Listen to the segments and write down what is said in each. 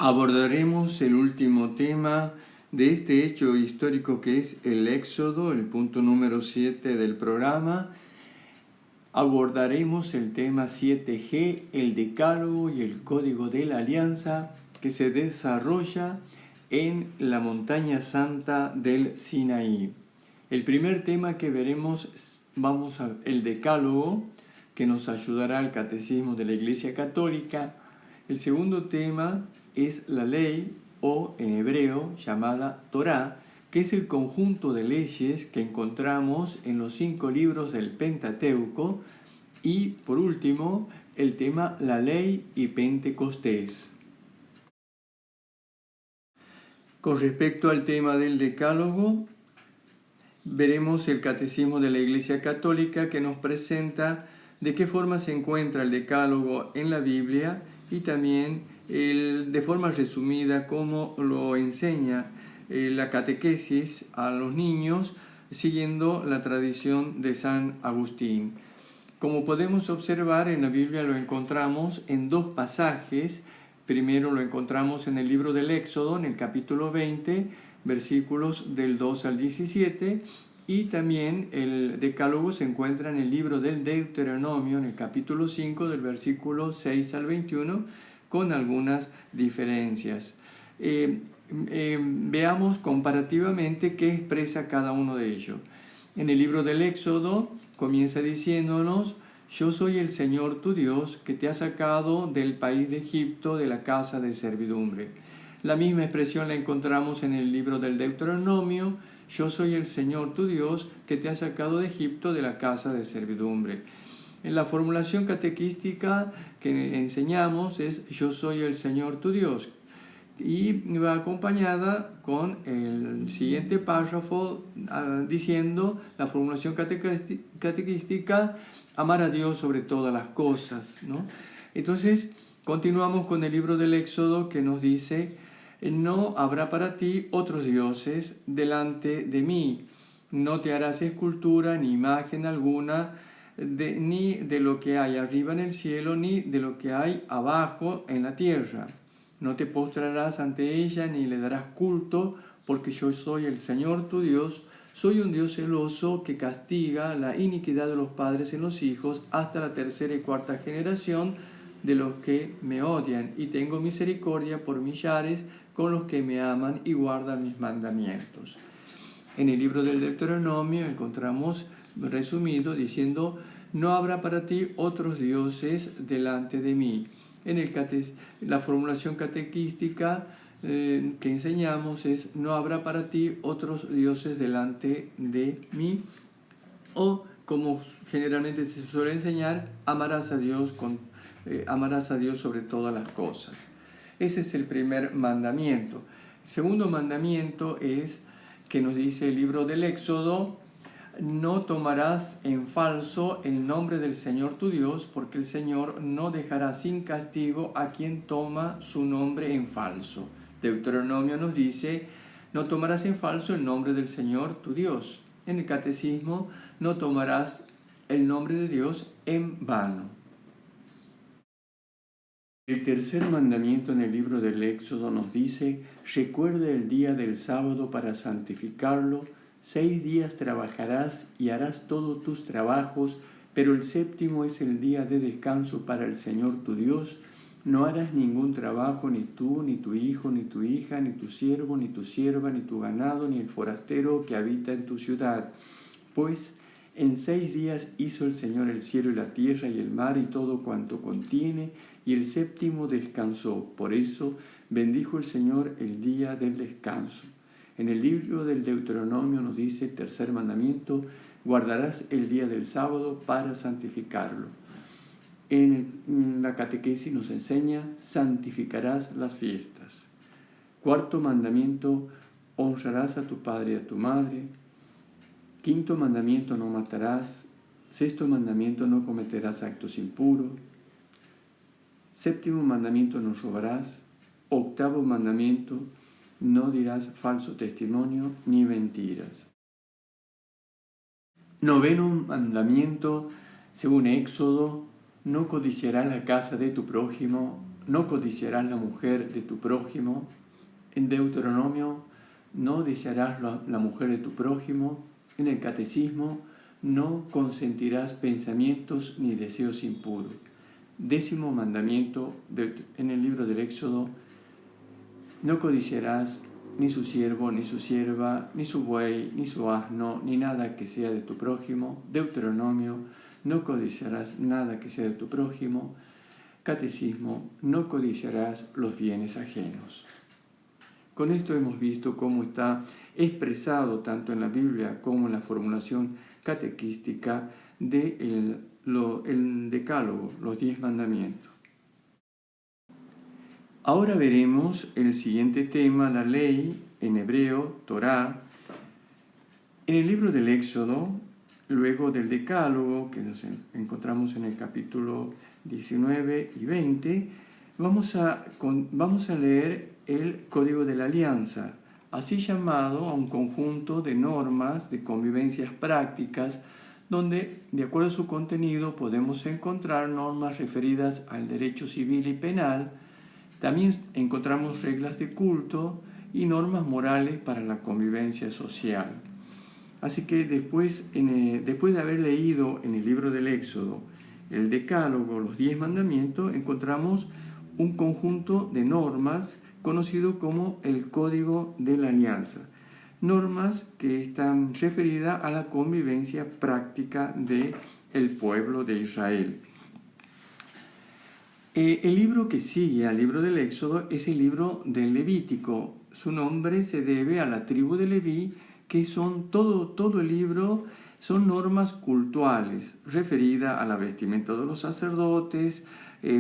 Abordaremos el último tema de este hecho histórico que es el Éxodo, el punto número 7 del programa. Abordaremos el tema 7G, el Decálogo y el Código de la Alianza, que se desarrolla en la montaña santa del Sinaí. El primer tema que veremos, el Decálogo, que nos ayudará al Catecismo de la Iglesia Católica. El segundo tema es la ley, o en hebreo llamada Torá, que es el conjunto de leyes que encontramos en los 5 libros del Pentateuco. Y por último, el tema la ley y Pentecostés. Con respecto al tema del Decálogo, veremos el Catecismo de la Iglesia Católica, que nos presenta de qué forma se encuentra el Decálogo en la Biblia y también de forma resumida cómo lo enseña la catequesis a los niños siguiendo la tradición de San Agustín. Como podemos observar, en la Biblia lo encontramos en 2 pasajes. Primero lo encontramos en el libro del Éxodo, en el capítulo 20, versículos del 2 al 17, y también el Decálogo se encuentra en el libro del Deuteronomio, en el capítulo 5, del versículo 6 al 21, con algunas diferencias. Veamos comparativamente qué expresa cada uno de ellos. En el libro del Éxodo comienza diciéndonos: yo soy el Señor tu Dios, que te ha sacado del país de Egipto, de la casa de servidumbre. La misma expresión la encontramos en el libro del Deuteronomio: yo soy el Señor tu Dios, que te ha sacado de Egipto, de la casa de servidumbre. En la formulación catequística que enseñamos es: yo soy el Señor tu Dios, y va acompañada con el siguiente párrafo diciendo la formulación catequística: amar a Dios sobre todas las cosas, ¿no? Entonces continuamos con el libro del Éxodo, que nos dice: no habrá para ti otros dioses delante de mí, no te harás escultura ni imagen alguna ni de lo que hay arriba en el cielo ni de lo que hay abajo en la tierra. No te postrarás ante ella ni le darás culto, porque yo soy el Señor tu Dios. Soy un Dios celoso que castiga la iniquidad de los padres en los hijos hasta la 3ª y 4ª generación de los que me odian, y tengo misericordia por millares con los que me aman y guardan mis mandamientos. En el libro del Deuteronomio encontramos resumido diciendo: no habrá para ti otros dioses delante de mí. En la formulación catequística que enseñamos es: no habrá para ti otros dioses delante de mí, o como generalmente se suele enseñar, amarás a Dios sobre todas las cosas. Ese es el primer mandamiento. El segundo mandamiento es que nos dice el libro del Éxodo: no tomarás en falso el nombre del Señor tu Dios, porque el Señor no dejará sin castigo a quien toma su nombre en falso. Deuteronomio nos dice: no tomarás en falso el nombre del Señor tu Dios. En el Catecismo: no tomarás el nombre de Dios en vano. El tercer mandamiento en el libro del Éxodo nos dice: recuerda el día del sábado para santificarlo. 6 días trabajarás y harás todos tus trabajos, pero el 7º es el día de descanso para el Señor tu Dios. No harás ningún trabajo, ni tú, ni tu hijo, ni tu hija, ni tu siervo, ni tu sierva, ni tu ganado, ni el forastero que habita en tu ciudad. Pues en 6 días hizo el Señor el cielo y la tierra y el mar y todo cuanto contiene, y el 7º descansó. Por eso bendijo el Señor el día del descanso. En el libro del Deuteronomio nos dice, tercer mandamiento: guardarás el día del sábado para santificarlo. En la catequesis nos enseña: santificarás las fiestas. Cuarto mandamiento: honrarás a tu padre y a tu madre. Quinto mandamiento: no matarás. Sexto mandamiento: no cometerás actos impuros. Séptimo mandamiento: no robarás. Octavo mandamiento: no dirás falso testimonio ni mentiras. Noveno mandamiento, según Éxodo: no codiciarás la casa de tu prójimo. no codiciarás la mujer de tu prójimo. En Deuteronomio, no desearás la mujer de tu prójimo. En el Catecismo, no consentirás pensamientos ni deseos impuros. 10º mandamiento en el libro del Éxodo: no codiciarás ni su siervo, ni su sierva, ni su buey, ni su asno, ni nada que sea de tu prójimo. Deuteronomio, no codiciarás nada que sea de tu prójimo. Catecismo, no codiciarás los bienes ajenos. Con esto hemos visto cómo está expresado tanto en la Biblia como en la formulación catequística del Decálogo, los 10 mandamientos. Ahora veremos el siguiente tema, la ley, en hebreo, Torá. En el libro del Éxodo, luego del Decálogo, que nos encontramos en el capítulo 19 y 20, vamos a leer el Código de la Alianza, así llamado a un conjunto de normas de convivencias prácticas, donde, de acuerdo a su contenido, podemos encontrar normas referidas al derecho civil y penal. También encontramos reglas de culto y normas morales para la convivencia social. Así que después de haber leído en el libro del Éxodo el Decálogo, los 10 mandamientos, encontramos un conjunto de normas conocido como el Código de la Alianza. Normas que están referidas a la convivencia práctica del pueblo de Israel. El libro que sigue al libro del Éxodo es el libro del Levítico. Su nombre se debe a la tribu de Leví, que son todo el libro son normas cultuales referidas a la vestimenta de los sacerdotes,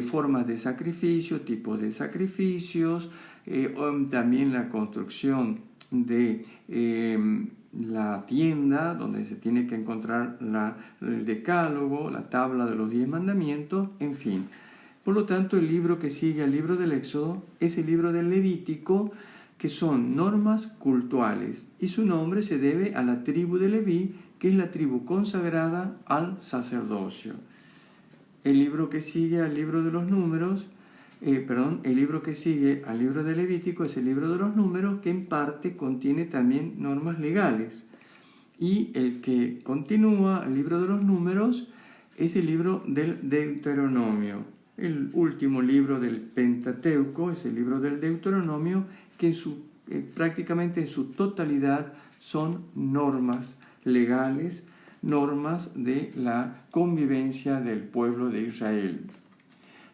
formas de sacrificio, tipos de sacrificios, también la construcción de la tienda donde se tiene que encontrar el decálogo, la tabla de los 10 mandamientos, en fin. Por lo tanto, el libro que sigue al libro del Éxodo es el libro del Levítico, que son normas cultuales, y su nombre se debe a la tribu de Leví, que es la tribu consagrada al sacerdocio. El libro que sigue al libro de los números, el libro que sigue al libro de Levítico es el libro de los números, que en parte contiene también normas legales. Y el que continúa el libro de los números es el libro del Deuteronomio. El último libro del Pentateuco es el libro del Deuteronomio, que prácticamente en su totalidad son normas legales, normas de la convivencia del pueblo de Israel.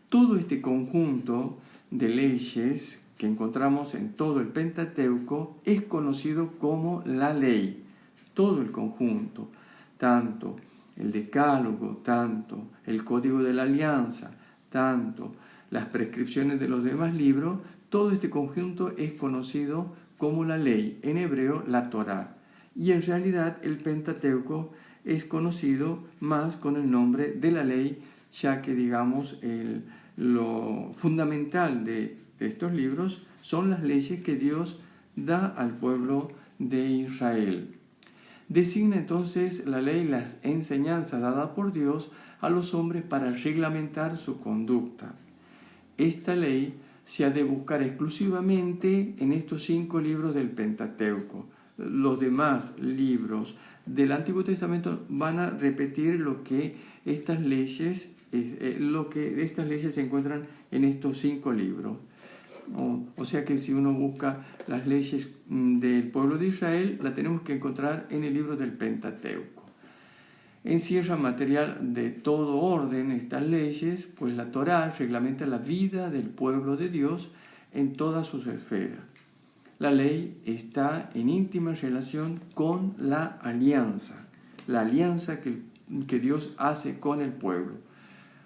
Todo este conjunto de leyes que encontramos en todo el Pentateuco es conocido como la ley. Todo el conjunto, tanto el Decálogo, tanto el Código de la Alianza, tanto las prescripciones de los demás libros, todo este conjunto es conocido como la ley, en hebreo la Torá. Y en realidad el Pentateuco es conocido más con el nombre de la ley, ya que digamos lo fundamental de estos libros son las leyes que Dios da al pueblo de Israel. Designa entonces la ley las enseñanzas dadas por Dios a los hombres para reglamentar su conducta. Esta ley se ha de buscar exclusivamente en estos 5 libros del Pentateuco. Los demás libros del Antiguo Testamento van a repetir lo que estas leyes se encuentran en estos 5 libros. O sea que si uno busca las leyes del pueblo de Israel, la tenemos que encontrar en el libro del Pentateuco. Encierra material de todo orden estas leyes, pues la Torá reglamenta la vida del pueblo de Dios en todas sus esferas. La ley está en íntima relación con la alianza que Dios hace con el pueblo,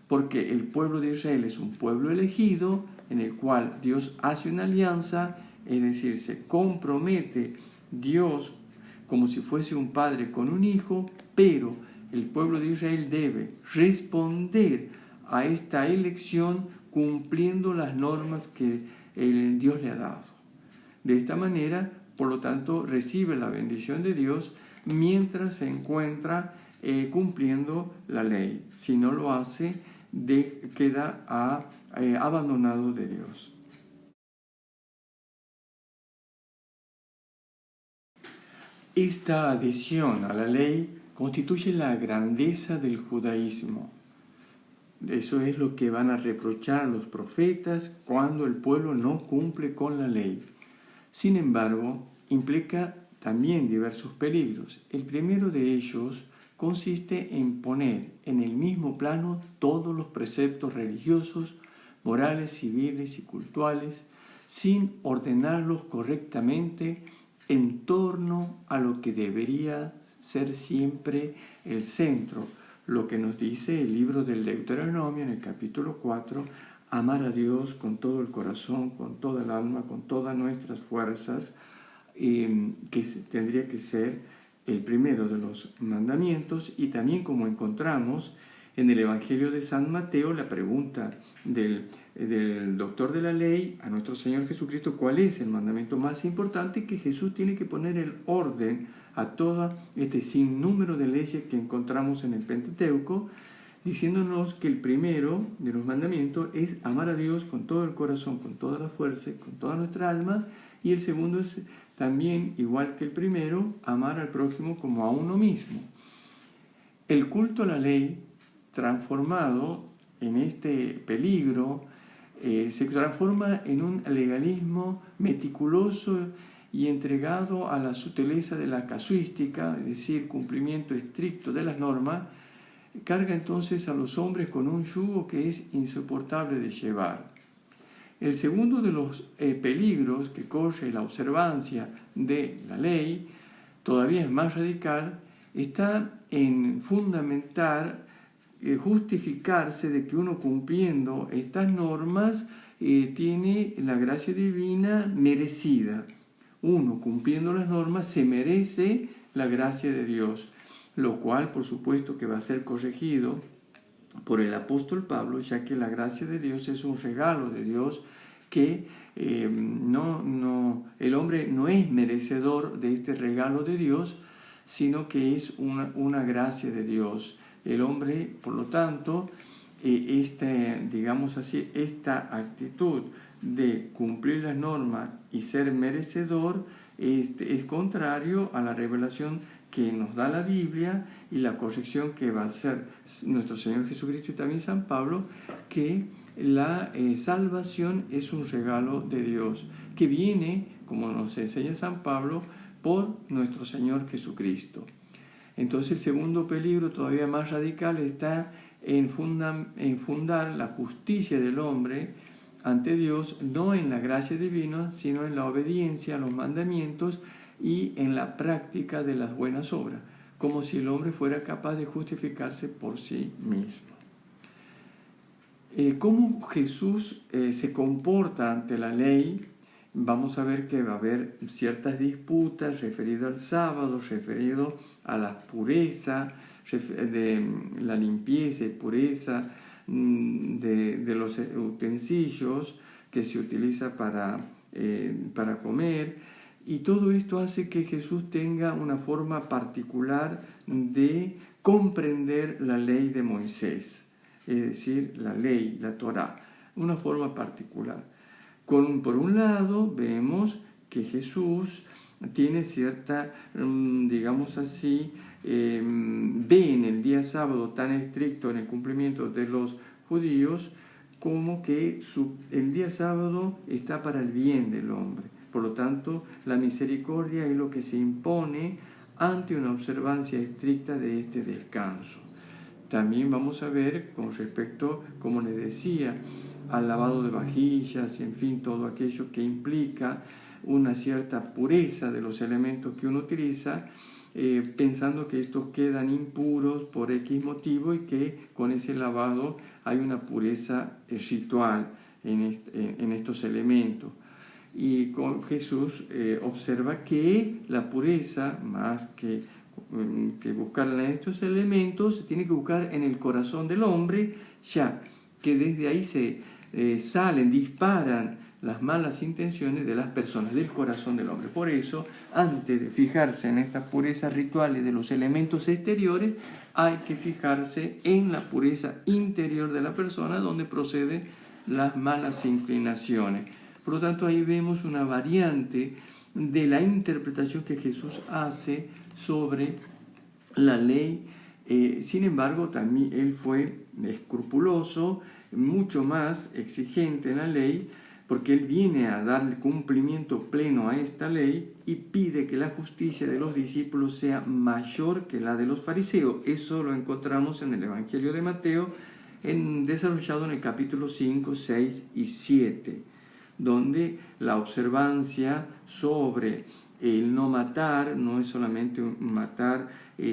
porque el pueblo de Israel es un pueblo elegido en el cual Dios hace una alianza, es decir, se compromete Dios como si fuese un padre con un hijo, pero el pueblo de Israel debe responder a esta elección cumpliendo las normas que Dios le ha dado. De esta manera, por lo tanto, recibe la bendición de Dios mientras se encuentra cumpliendo la ley. Si no lo hace, queda abandonado de Dios. Esta adhesión a la ley constituye la grandeza del judaísmo. Eso es lo que van a reprochar los profetas cuando el pueblo no cumple con la ley. Sin embargo, implica también diversos peligros. El primero de ellos consiste en poner en el mismo plano todos los preceptos religiosos, morales, civiles y cultuales, sin ordenarlos correctamente en torno a lo que debería ser siempre el centro, lo que nos dice el libro del Deuteronomio en el capítulo 4, amar a Dios con todo el corazón, con toda el alma, con todas nuestras fuerzas, que tendría que ser el primero de los mandamientos. Y también, como encontramos en el Evangelio de San Mateo, la pregunta del doctor de la ley a nuestro Señor Jesucristo, ¿cuál es el mandamiento más importante? Que Jesús tiene que poner el orden a todo este sinnúmero de leyes que encontramos en el Pentateuco, diciéndonos que el primero de los mandamientos es amar a Dios con todo el corazón, con toda la fuerza y con toda nuestra alma, y el segundo es también, igual que el primero, amar al prójimo como a uno mismo. El culto a la ley, transformado en este peligro, se transforma en un legalismo meticuloso y entregado a la sutileza de la casuística, es decir, cumplimiento estricto de las normas, carga entonces a los hombres con un yugo que es insoportable de llevar. El segundo de los peligros que corre la observancia de la ley, todavía es más radical, está en fundamentar, justificarse de que uno cumpliendo estas normas tiene la gracia divina merecida. Uno cumpliendo las normas se merece la gracia de Dios, lo cual por supuesto que va a ser corregido por el apóstol Pablo, ya que la gracia de Dios es un regalo de Dios que el hombre no es merecedor de este regalo de Dios, sino que es una gracia de Dios. El hombre, por lo tanto, digamos así, esta actitud de cumplir las normas y ser merecedor es contrario a la revelación que nos da la Biblia y la corrección que va a hacer nuestro Señor Jesucristo y también San Pablo, que la salvación es un regalo de Dios, que viene, como nos enseña San Pablo, por nuestro Señor Jesucristo. Entonces el segundo peligro, todavía más radical, está en fundar la justicia del hombre ante Dios, no en la gracia divina, sino en la obediencia a los mandamientos y en la práctica de las buenas obras, como si el hombre fuera capaz de justificarse por sí mismo. ¿Cómo Jesús se comporta ante la ley? Vamos a ver que va a haber ciertas disputas referidas al sábado, referido a la pureza, de la limpieza y pureza de los utensilios que se utiliza para comer. Y todo esto hace que Jesús tenga una forma particular de comprender la ley de Moisés, es decir, la ley, la Torá, una forma particular. Por un lado, vemos que Jesús tiene cierta, digamos así, ve en el día sábado tan estricto en el cumplimiento de los judíos como que el día sábado está para el bien del hombre. Por lo tanto, la misericordia es lo que se impone ante una observancia estricta de este descanso. También vamos a ver con respecto, como les decía, al lavado de vajillas, en fin, todo aquello que implica una cierta pureza de los elementos que uno utiliza, pensando que estos quedan impuros por X motivo y que con ese lavado hay una pureza ritual en estos elementos. Y con Jesús observa que la pureza, más que buscarla en estos elementos, se tiene que buscar en el corazón del hombre, ya que desde ahí se disparan las malas intenciones de las personas, del corazón del hombre. Por eso, antes de fijarse en estas purezas rituales de los elementos exteriores, hay que fijarse en la pureza interior de la persona, donde procede las malas inclinaciones. Por lo tanto, ahí vemos una variante de la interpretación que Jesús hace sobre la ley. Sin embargo, también él fue escrupuloso, mucho más exigente en la ley, porque él viene a dar cumplimiento pleno a esta ley y pide que la justicia de los discípulos sea mayor que la de los fariseos. Eso lo encontramos en el Evangelio de Mateo, desarrollado en el capítulo 5, 6 y 7, donde la observancia sobre el no matar no es solamente un matar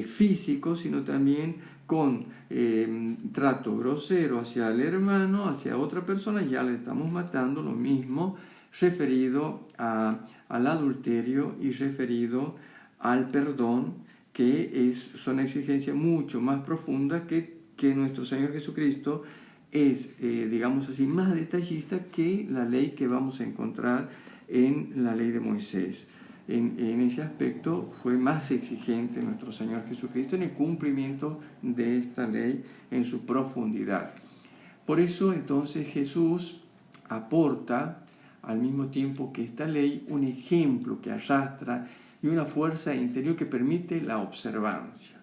físico, sino también con trato grosero hacia el hermano, hacia otra persona, ya le estamos matando. Lo mismo referido al adulterio y referido al perdón, que son exigencias mucho más profundas que nuestro Señor Jesucristo es, digamos así, más detallista que la ley que vamos a encontrar en la ley de Moisés. En ese aspecto fue más exigente nuestro Señor Jesucristo en el cumplimiento de esta ley en su profundidad. Por eso entonces Jesús aporta al mismo tiempo que esta ley un ejemplo que arrastra y una fuerza interior que permite la observancia.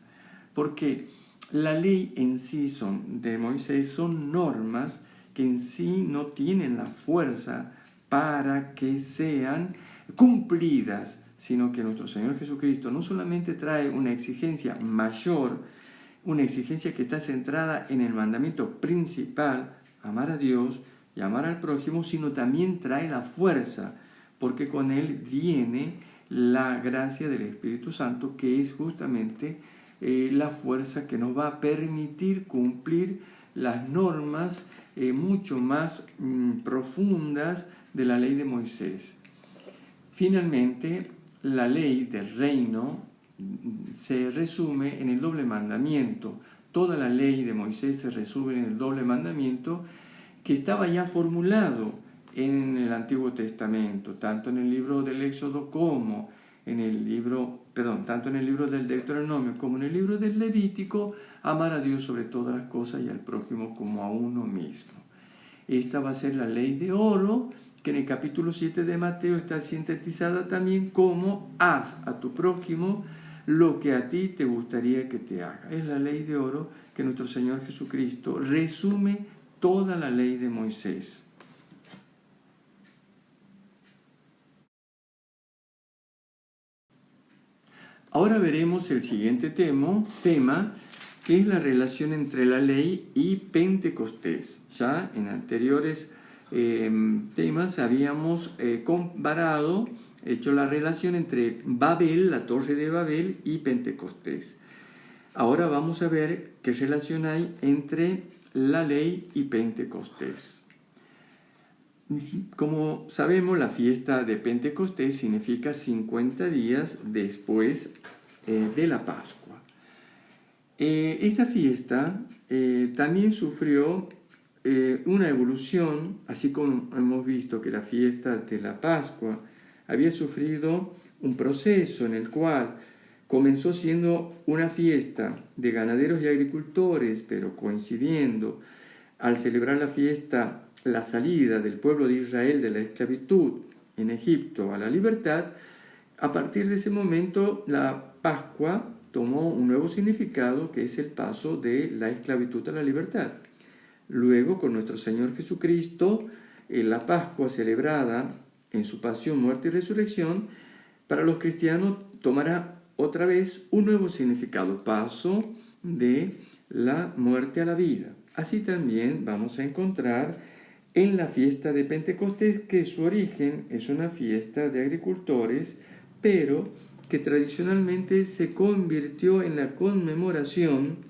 Porque la ley en sí de Moisés son normas que en sí no tienen la fuerza para que sean cumplidas, sino que nuestro Señor Jesucristo no solamente trae una exigencia mayor, una exigencia que está centrada en el mandamiento principal, amar a Dios y amar al prójimo, sino también trae la fuerza, porque con él viene la gracia del Espíritu Santo, que es justamente la fuerza que nos va a permitir cumplir las normas mucho más profundas de la ley de Moisés. Finalmente, la ley del reino se resume en el doble mandamiento. Toda la ley de Moisés se resume en el doble mandamiento que estaba ya formulado en el Antiguo Testamento, tanto en el libro del Éxodo como tanto en el libro del Deuteronomio como en el libro del Levítico, amar a Dios sobre todas las cosas y al prójimo como a uno mismo. Esta va a ser la ley de oro, que en el capítulo 7 de Mateo está sintetizada también como haz a tu prójimo lo que a ti te gustaría que te haga. Es la ley de oro que nuestro Señor Jesucristo resume toda la ley de Moisés. Ahora veremos el siguiente tema, que es la relación entre la ley y Pentecostés. Ya en anteriores temas habíamos comparado, hecho la relación entre Babel, la Torre de Babel, y Pentecostés. Ahora vamos a ver qué relación hay entre la ley y Pentecostés. Como sabemos, la fiesta de Pentecostés significa 50 días después de la Pascua. Esta fiesta también sufrió una evolución, así como hemos visto que la fiesta de la Pascua había sufrido un proceso en el cual comenzó siendo una fiesta de ganaderos y agricultores, pero coincidiendo al celebrar la fiesta la salida del pueblo de Israel de la esclavitud en Egipto a la libertad. A partir de ese momento la Pascua tomó un nuevo significado, que es el paso de la esclavitud a la libertad. Luego, con nuestro Señor Jesucristo, la Pascua celebrada en su pasión, muerte y resurrección, para los cristianos tomará otra vez un nuevo significado, paso de la muerte a la vida. Así también vamos a encontrar en la fiesta de Pentecostés, que su origen es una fiesta de agricultores, pero que tradicionalmente se convirtió en la conmemoración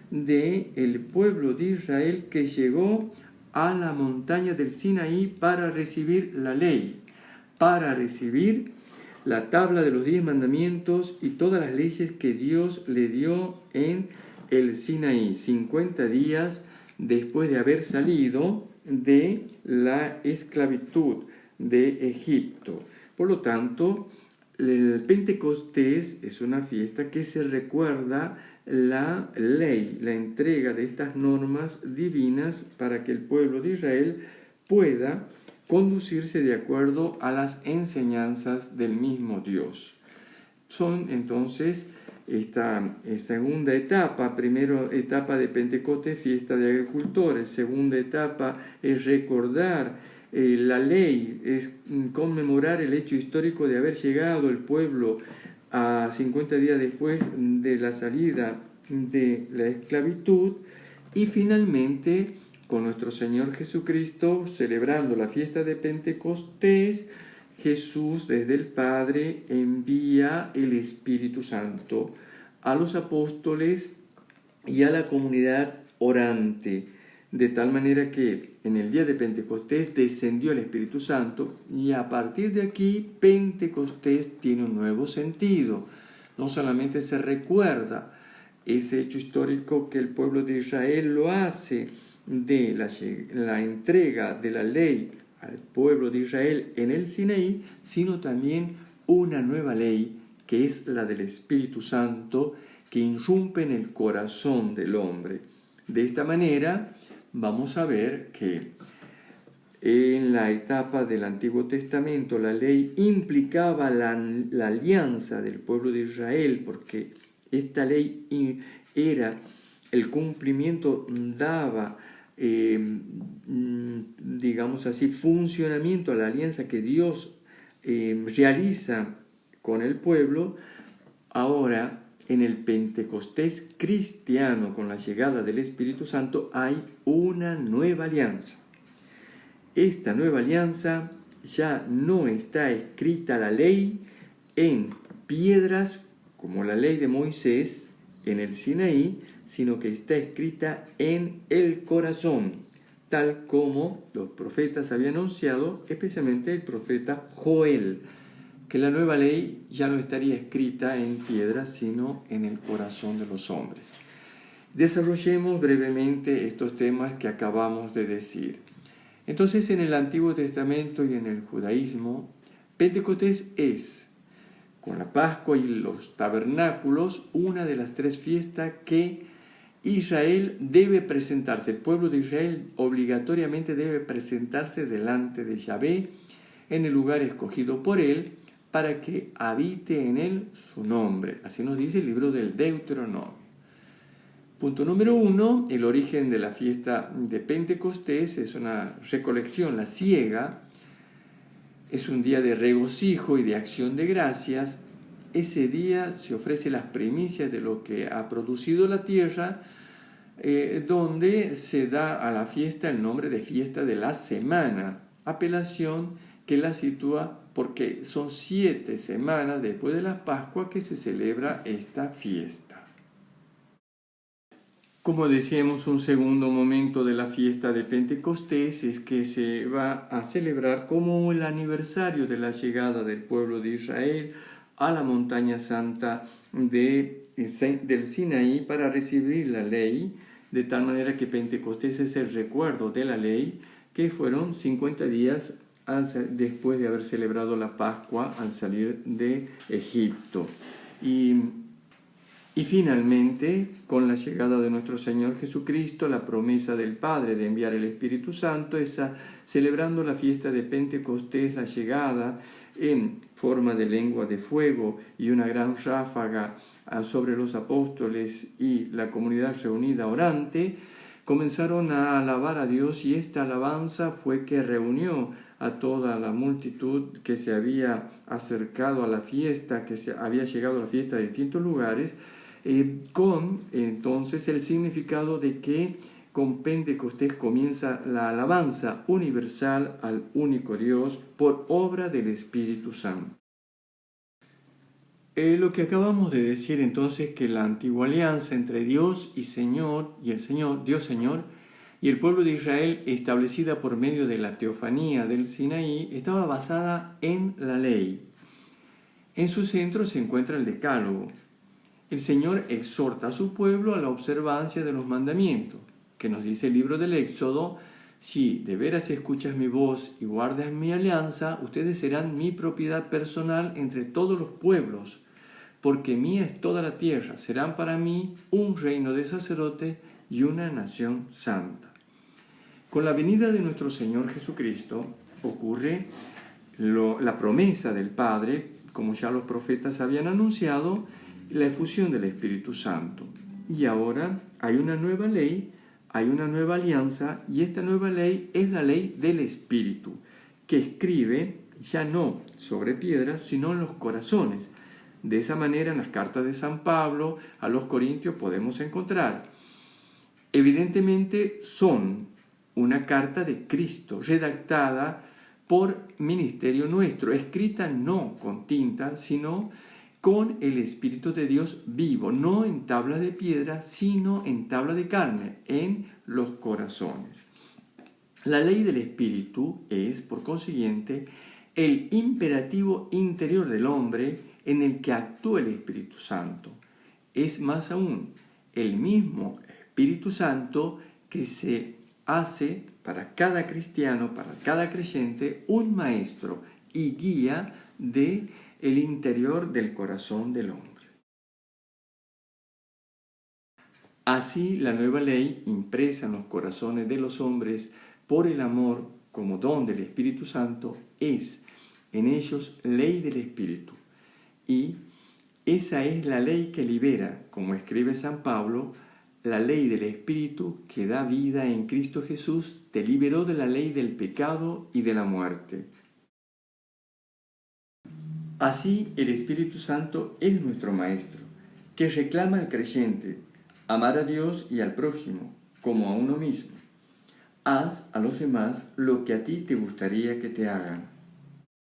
del pueblo de Israel que llegó a la montaña del Sinaí para recibir la ley, para recibir la tabla de los 10 mandamientos y todas las leyes que Dios le dio en el Sinaí, 50 días después de haber salido de la esclavitud de Egipto. Por lo tanto, el Pentecostés es una fiesta que se recuerda la ley, la entrega de estas normas divinas para que el pueblo de Israel pueda conducirse de acuerdo a las enseñanzas del mismo Dios. Son entonces esta segunda etapa. Primera etapa de Pentecostés, fiesta de agricultores. Segunda etapa es recordar la ley, es conmemorar el hecho histórico de haber llegado el pueblo a 50 días después de la salida de la esclavitud. Y finalmente, con nuestro Señor Jesucristo, celebrando la fiesta de Pentecostés, Jesús desde el Padre envía el Espíritu Santo a los apóstoles y a la comunidad orante, de tal manera que en el día de Pentecostés descendió el Espíritu Santo, y a partir de aquí Pentecostés tiene un nuevo sentido. No solamente se recuerda ese hecho histórico que el pueblo de Israel lo hace de la entrega de la ley al pueblo de Israel en el Sinaí, sino también una nueva ley, que es la del Espíritu Santo, que irrumpe en el corazón del hombre. De esta manera, vamos a ver que en la etapa del Antiguo Testamento la ley implicaba la alianza del pueblo de Israel, porque esta ley era el cumplimiento, daba digamos así, funcionamiento a la alianza que Dios realiza con el pueblo. Ahora, en el Pentecostés cristiano, con la llegada del Espíritu Santo, hay una nueva alianza. Esta nueva alianza ya no está escrita la ley en piedras, como la ley de Moisés en el Sinaí, sino que está escrita en el corazón, tal como los profetas habían anunciado, especialmente el profeta Joel, que la nueva ley ya no estaría escrita en piedra, sino en el corazón de los hombres. Desarrollemos brevemente estos temas que acabamos de decir. Entonces, en el Antiguo Testamento y en el judaísmo, Pentecostés es, con la Pascua y los tabernáculos, una de las tres fiestas que Israel debe presentarse, el pueblo de Israel obligatoriamente debe presentarse delante de Yahvé en el lugar escogido por él, para que habite en él su nombre. Así nos dice el libro del Deuteronomio. Punto número 1, el origen de la fiesta de Pentecostés es una recolección, la siega. Es un día de regocijo y de acción de gracias. Ese día se ofrece las primicias de lo que ha producido la tierra, donde se da a la fiesta el nombre de fiesta de la semana, apelación que la sitúa porque son 7 semanas después de la Pascua que se celebra esta fiesta. Como decíamos, un segundo momento de la fiesta de Pentecostés es que se va a celebrar como el aniversario de la llegada del pueblo de Israel a la montaña santa del Sinaí para recibir la ley, de tal manera que Pentecostés es el recuerdo de la ley, que fueron 50 días después de haber celebrado la Pascua al salir de Egipto. Y finalmente, con la llegada de nuestro Señor Jesucristo, la promesa del Padre de enviar el Espíritu Santo, celebrando la fiesta de Pentecostés, la llegada en forma de lengua de fuego y una gran ráfaga sobre los apóstoles y la comunidad reunida orante, comenzaron a alabar a Dios, y esta alabanza fue que reunió a toda la multitud que se había acercado a la fiesta, que se había llegado a la fiesta de distintos lugares, con entonces el significado de que con Pentecostés comienza la alabanza universal al único Dios por obra del Espíritu Santo. Lo que acabamos de decir entonces, que la antigua alianza entre Dios y Dios Señor, y el pueblo de Israel, establecida por medio de la teofanía del Sinaí, estaba basada en la ley. En su centro se encuentra el Decálogo. El Señor exhorta a su pueblo a la observancia de los mandamientos, que nos dice el libro del Éxodo: si de veras escuchas mi voz y guardas mi alianza, ustedes serán mi propiedad personal entre todos los pueblos, porque mía es toda la tierra, serán para mí un reino de sacerdotes y una nación santa. Con la venida de nuestro Señor Jesucristo ocurre la promesa del Padre, como ya los profetas habían anunciado, la efusión del Espíritu Santo. Y ahora hay una nueva ley, hay una nueva alianza, y esta nueva ley es la ley del Espíritu, que escribe ya no sobre piedras, sino en los corazones. De esa manera, en las cartas de San Pablo a los Corintios podemos encontrar. Evidentemente son una carta de Cristo, redactada por ministerio nuestro, escrita no con tinta, sino con el Espíritu de Dios vivo, no en tablas de piedra, sino en tabla de carne, en los corazones. La ley del Espíritu es, por consiguiente, el imperativo interior del hombre en el que actúa el Espíritu Santo. Es más aún, el mismo Espíritu Santo que se hace para cada cristiano, para cada creyente, un maestro y guía de el interior del corazón del hombre. Así, la nueva ley, impresa en los corazones de los hombres por el amor como don del Espíritu Santo, es en ellos ley del Espíritu. Y esa es la ley que libera, como escribe San Pablo, la ley del Espíritu que da vida en Cristo Jesús, te liberó de la ley del pecado y de la muerte. Así, el Espíritu Santo es nuestro Maestro, que reclama al creyente amar a Dios y al prójimo como a uno mismo. Haz a los demás lo que a ti te gustaría que te hagan.